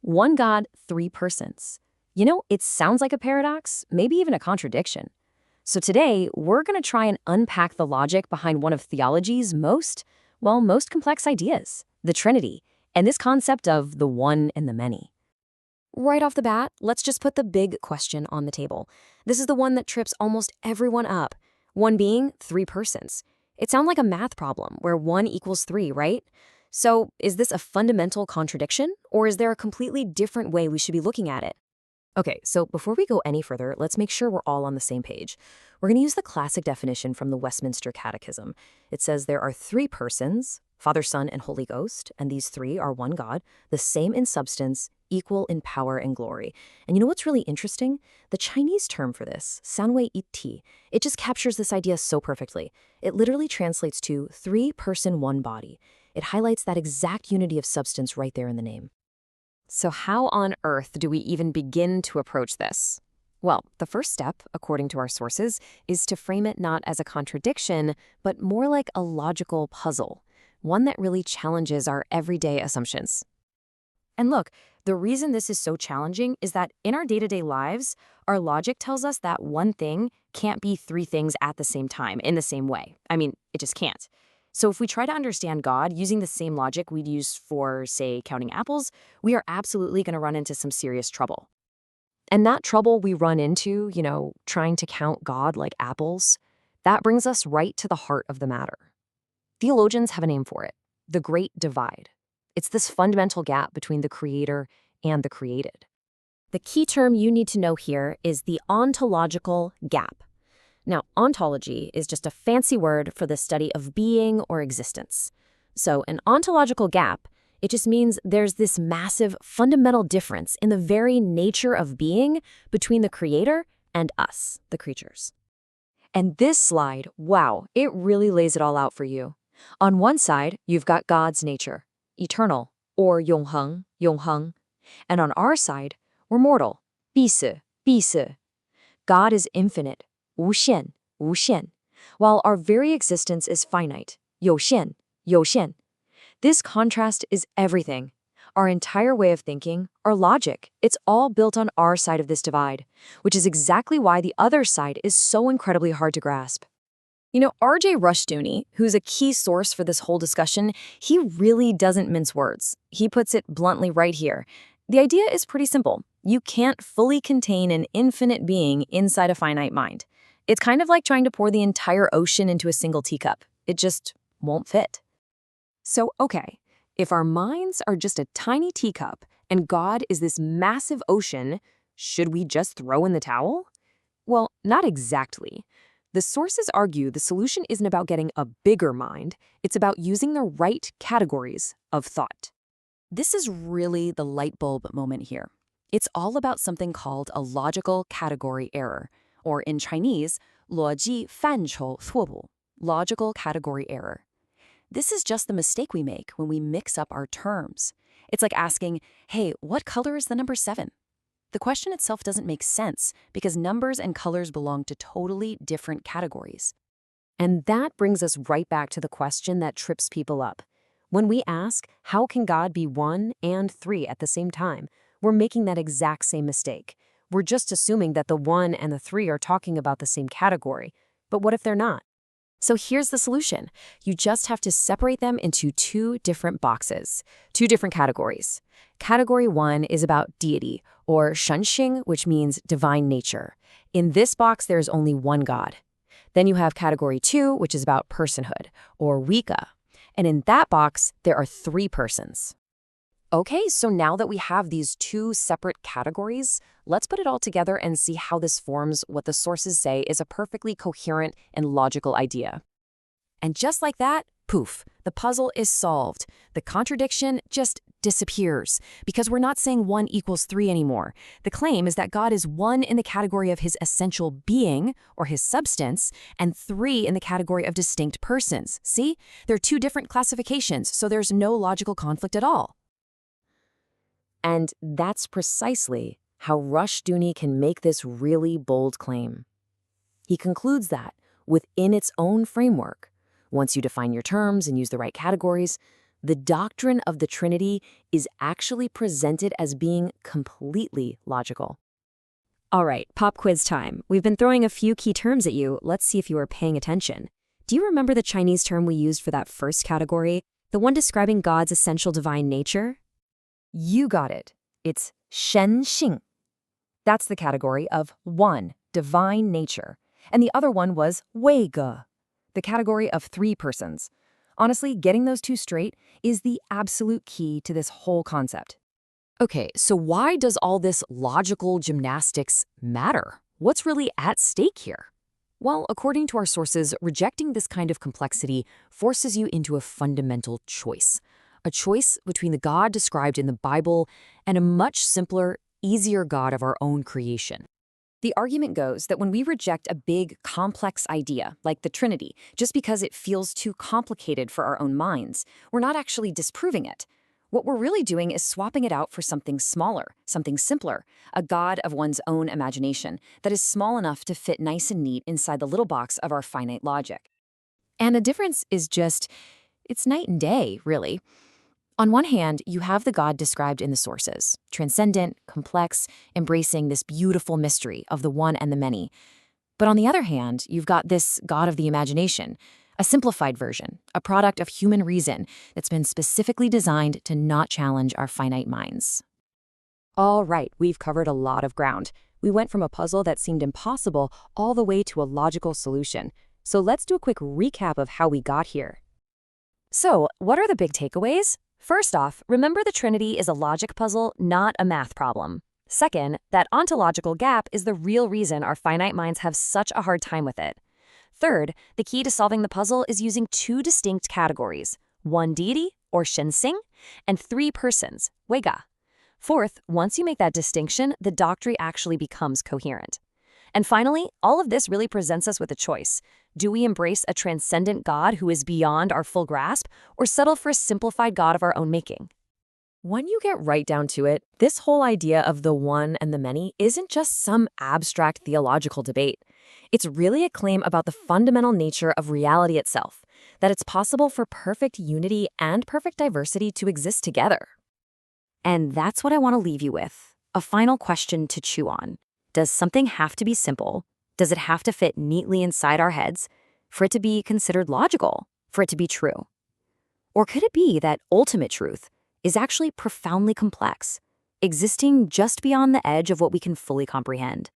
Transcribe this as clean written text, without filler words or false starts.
One God, three persons. You know, it sounds like a paradox, maybe even a contradiction. So today, we're going to try and unpack the logic behind one of theology's most complex ideas, the Trinity, and this concept of the one and the many. Right off the bat, let's just put the big question on the table. This is the one that trips almost everyone up. One being three persons. It sounds like a math problem where 1 equals 3, right? So is this a fundamental contradiction, or is there a completely different way we should be looking at it? Okay, so before we go any further, let's make sure we're all on the same page. We're going to use the classic definition from the Westminster Catechism. It says there are three persons, Father, Son, and Holy Ghost, and these three are one God, the same in substance, equal in power and glory. And you know what's really interesting? The Chinese term for this, sanwei iti, it just captures this idea so perfectly. It literally translates to three-person, one body. It highlights that exact unity of substance right there in the name. So how on earth do we even begin to approach this? Well, the first step, according to our sources, is to frame it not as a contradiction, but more like a logical puzzle, one that really challenges our everyday assumptions. And look, the reason this is so challenging is that in our day-to-day lives, our logic tells us that one thing can't be three things at the same time in the same way. I mean, it just can't. So if we try to understand God using the same logic we'd use for, say, counting apples, we are absolutely going to run into some serious trouble. And that trouble we run into, trying to count God like apples, that brings us right to the heart of the matter. Theologians have a name for it, the Great Divide. It's this fundamental gap between the creator and the created. The key term you need to know here is the ontological gap. Now, ontology is just a fancy word for the study of being or existence. So an ontological gap, it just means there's this massive fundamental difference in the very nature of being between the creator and us, the creatures. And this slide, wow, it really lays it all out for you. On one side, you've got God's nature, eternal, or 永恒, 永恒. And on our side, we're mortal, 必死, 必死. God is infinite, 无限, 无限, while our very existence is finite, 有限, 有限. This contrast is everything. Our entire way of thinking, our logic, it's all built on our side of this divide, which is exactly why the other side is so incredibly hard to grasp. R.J. Rushdoony, who's a key source for this whole discussion, he really doesn't mince words. He puts it bluntly right here. The idea is pretty simple. You can't fully contain an infinite being inside a finite mind. It's kind of like trying to pour the entire ocean into a single teacup. It just won't fit. So, okay, if our minds are just a tiny teacup and God is this massive ocean, should we just throw in the towel? Well, not exactly. The sources argue the solution isn't about getting a bigger mind, it's about using the right categories of thought. This is really the light bulb moment here. It's all about something called a logical category error, or in Chinese, 逻辑范畴错误, logical category error. This is just the mistake we make when we mix up our terms. It's like asking, hey, what color is the number 7? The question itself doesn't make sense because numbers and colors belong to totally different categories. And that brings us right back to the question that trips people up. When we ask, how can God be 1 and 3 at the same time, we're making that exact same mistake. We're just assuming that the 1 and the 3 are talking about the same category. But what if they're not? So here's the solution. You just have to separate them into two different boxes, two different categories. Category 1 is about deity, or 神性, which means divine nature. In this box, there's only one God. Then you have category 2, which is about personhood, or 位格. And in that box, there are three persons. Okay, so now that we have these two separate categories, let's put it all together and see how this forms what the sources say is a perfectly coherent and logical idea. And just like that, poof, the puzzle is solved. The contradiction just disappears because we're not saying 1 equals 3 anymore. The claim is that God is 1 in the category of his essential being, or his substance, and 3 in the category of distinct persons. See? They're two different classifications, so there's no logical conflict at all. And that's precisely how Rushdoony can make this really bold claim. He concludes that, within its own framework, once you define your terms and use the right categories, The doctrine of the Trinity is actually presented as being completely logical. All right, pop quiz time. We've been throwing a few key terms at you. Let's see if you were paying attention. Do you remember the Chinese term we used for that first category? The one describing God's essential divine nature? You got it. It's 神性. That's the category of one, divine nature. And the other one was 位格, the category of three persons. Honestly, getting those two straight is the absolute key to this whole concept. Okay, so why does all this logical gymnastics matter? What's really at stake here? Well, according to our sources, rejecting this kind of complexity forces you into a fundamental choice. A choice between the God described in the Bible and a much simpler, easier God of our own creation. The argument goes that when we reject a big, complex idea, like the Trinity, just because it feels too complicated for our own minds, we're not actually disproving it. What we're really doing is swapping it out for something smaller, something simpler, a God of one's own imagination that is small enough to fit nice and neat inside the little box of our finite logic. And the difference is it's night and day, really. On one hand, you have the God described in the sources, transcendent, complex, embracing this beautiful mystery of the one and the many. But on the other hand, you've got this God of the imagination, a simplified version, a product of human reason that's been specifically designed to not challenge our finite minds. All right, we've covered a lot of ground. We went from a puzzle that seemed impossible all the way to a logical solution. So let's do a quick recap of how we got here. So, what are the big takeaways? First off, remember the Trinity is a logic puzzle, not a math problem. Second, that ontological gap is the real reason our finite minds have such a hard time with it. Third, the key to solving the puzzle is using two distinct categories, one deity, or 神性, and three persons, 位格. Fourth, once you make that distinction, the doctrine actually becomes coherent. And finally, all of this really presents us with a choice. Do we embrace a transcendent God who is beyond our full grasp, or settle for a simplified God of our own making? When you get right down to it, this whole idea of the one and the many isn't just some abstract theological debate. It's really a claim about the fundamental nature of reality itself, that it's possible for perfect unity and perfect diversity to exist together. And that's what I want to leave you with. A final question to chew on. Does something have to be simple? Does it have to fit neatly inside our heads for it to be considered logical, for it to be true? Or could it be that ultimate truth is actually profoundly complex, existing just beyond the edge of what we can fully comprehend?